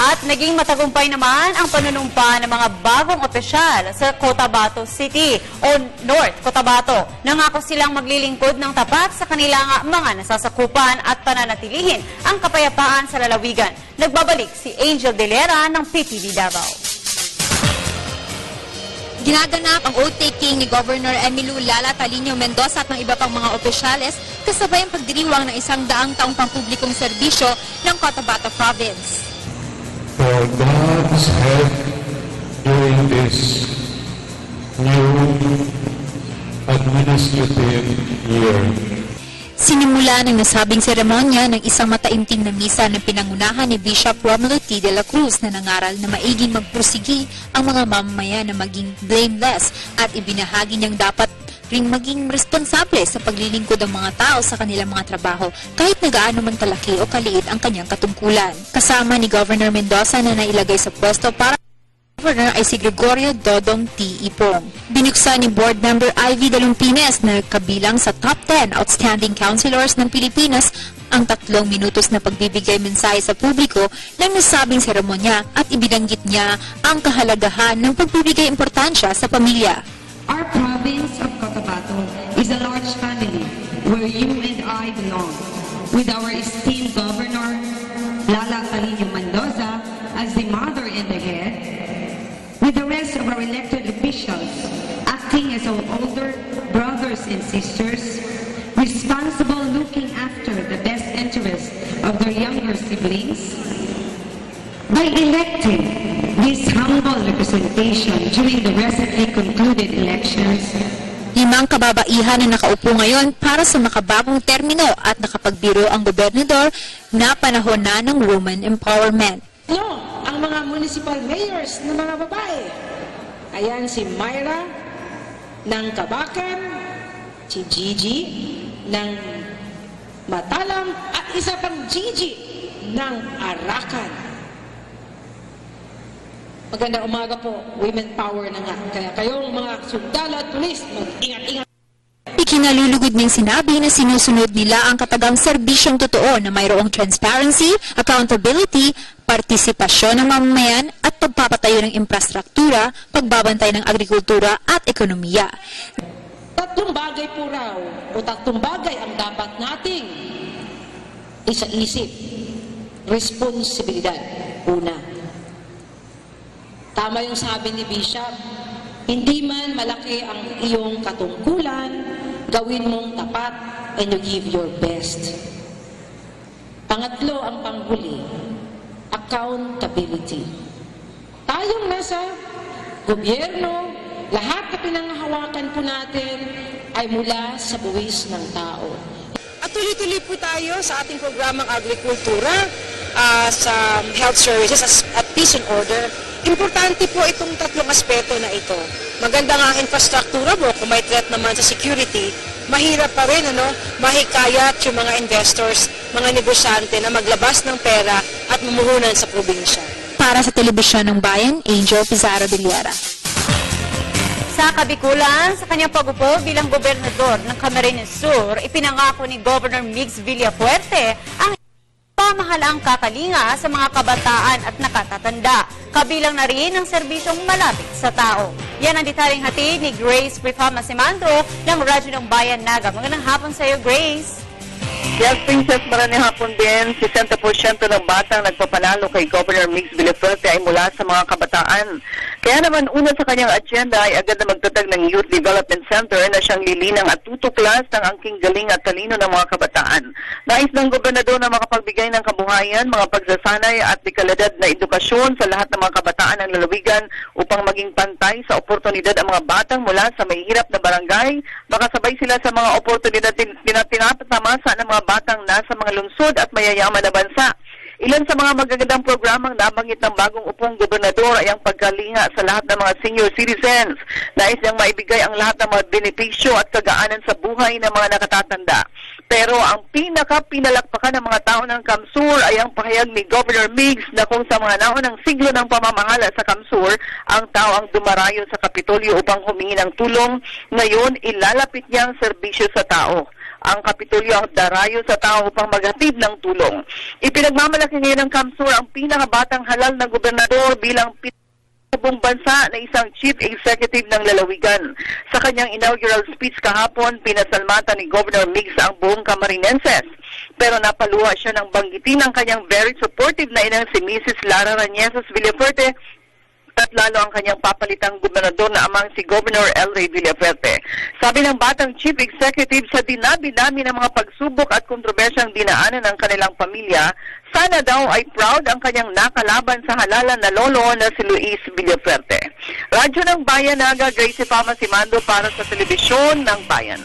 At naging matagumpay naman ang panunumpa ng mga bagong opisyal sa Cotabato City o North Cotabato. Nangako silang maglilingkod ng tapat sa kanilang mga nasasakupan at pananatilihin ang kapayapaan sa lalawigan. Nagbabalik si Angel Delera ng PTV Davao. Ginaganap ang oath-taking ni Governor Emilu Lala Talino Mendoza at ng iba pang mga opisyales kasabay ang pagdiriwang ng 100 taong pampublikong serbisyo ng Cotabato Province. For God's help during this new administrative year. Sinimula ng nasabing seremonya ng isang mataimtim na misa ng pinangunahan ni Bishop Romulo T. de la Cruz na nangaral na maiging magpursigi ang mga mamamayan na maging blameless at ibinahagi niyang dapat ring maging responsable sa paglilingkod ng mga tao sa kanilang mga trabaho kahit na gaano man kalaki o kaliit ang kanyang katungkulan. Kasama ni Governor Mendoza na nailagay sa pwesto para Governor ay si Gregorio Dodong T. Ipong. Binuksan ni Board Member Ivy Dalumpines na kabilang sa top 10 outstanding councilors ng Pilipinas ang 3 minutos na pagbibigay mensahe sa publiko ng nasabing seremonya at ibinanggit niya ang kahalagahan ng pagbibigay importansya sa pamilya. Our province of Cotabato is a large family where you and I belong, with our esteemed Governor Lala Talino Mendoza as the mother and the head, with the rest of our elected officials acting as our older brothers and sisters, responsible looking after the best interests of their younger siblings. By electing this humble representation during the recently concluded elections, 5 kababaihan na nakaupo ngayon para sa makabagong termino at nakapagbiro ang gobernador na panahon na ng woman empowerment. Ang mga municipal mayors ng mga babae. Ayan si Myra ng Kabakan, si Gigi ng Matalam, at isa pang Gigi ng Arakan. Magandang umaga po, women power na nga. Kaya kayong mga sundalo at pulis, mag-ingat-ingat. Ikinalulugod ng sinabi na sinusunod nila ang katagang serbisyong totoo na mayroong transparency, accountability, partisipasyon ng mamamayan at pagpapatayo ng infrastruktura, pagbabantay ng agrikultura at ekonomiya. 3 bagay po raw, o 3 bagay ang dapat nating isa-isip. Responsibilidad, una. Tama yung sabi ni Bishop, hindi man malaki ang iyong katungkulan, gawin mong tapat and you give your best. Pangatlo, ang panghuli, accountability. Tayong nasa gobyerno, lahat na pinanghahawakan po natin ay mula sa buwis ng tao. At tuloy-tuloy po tayo sa ating programang agrikultura, sa health services at peace and order. Importante po itong 3 aspeto na ito. Maganda nga ang infrastruktura mo, kung may threat naman sa security, mahirap pa rin, mahikayat yung mga investors, mga negosyante na maglabas ng pera at mumuhunan sa probinsya. Para sa Telebisyon ng Bayan, Angel Pizarro de Liera. Sa Kabikulan, sa kanyang pag-upo bilang gobernador ng Camarines Sur, ipinangako ni Governor Mix Villafuerte ang pamahalaang kakalinga sa mga kabataan at nakatatanda. Kabilang na rin ang serbisyong malapit sa tao. Yan ang detalyeng hatid ni Grace Prifama Simandro ng Radyo ng Bayan Naga. Magandang hapon sa iyo, Grace. Yes, Princess, maraming hapon din. 60% ng batang nagpapanalo kay Governor Mix Villafuerte ay mula sa mga kabataan. Kaya naman, una sa kanyang agenda ay agad na magtatag ng Youth Development Center na siyang lilinang at tutuklas ng angking galing at talino ng mga kabataan. Nais ng gobernador na makapagbigay ng kabuhayan, mga pagsasanay at dekalidad na edukasyon sa lahat ng mga kabataan ng lalawigan upang maging pantay sa oportunidad ang mga batang mula sa mahihirap na barangay, makasabay sila sa mga oportunidad na tinatamasa ng mga batang nasa mga lungsod at mayayaman na bansa. Ilan sa mga magagandang programang nabanggit ng bagong upong gobernador ay ang pagkalinga sa lahat ng mga senior citizens. Nais niyang maibigay ang lahat ng mga benepisyo at kagaanan sa buhay ng mga nakatatanda. Pero ang pinalakpakan ng mga tao ng Kamsur ay ang pahayag ni Governor Mix na kung sa mga naunang siglo ng pamamahala sa Kamsur, ang tao ang dumarayo sa Kapitolyo upang humingi ng tulong, ngayon ilalapit niya ang serbisyo sa tao. ang Kapitolyo darayo sa tao upang maghatid ng tulong. Ipinagmamalaki ngayon ng Kamsur ang pinakabatang halal na gobernador bilang buong bansa na isang chief executive ng lalawigan. Sa kanyang inaugural speech kahapon, pinasalamatan ni Governor Migs ang buong Camarinenses. Pero napaluha siya ng banggitin ang kanyang very supportive na inang si Mrs. Lara Ranieses Villafuerte at lalo ang kanyang papalitang gobernador na amang si Governor El Rey Villafuerte. Sabi ng batang chief executive, sa dinabi-dami ng mga pagsubok at kontrobersyang dinaanan ng kanilang pamilya, sana daw ay proud ang kanyang nakalaban sa halalan na lolo na si Luis Villafuerte. Radyo ng Bayan, Naga, Gracie Fama Simando para sa Telebisyon ng Bayan.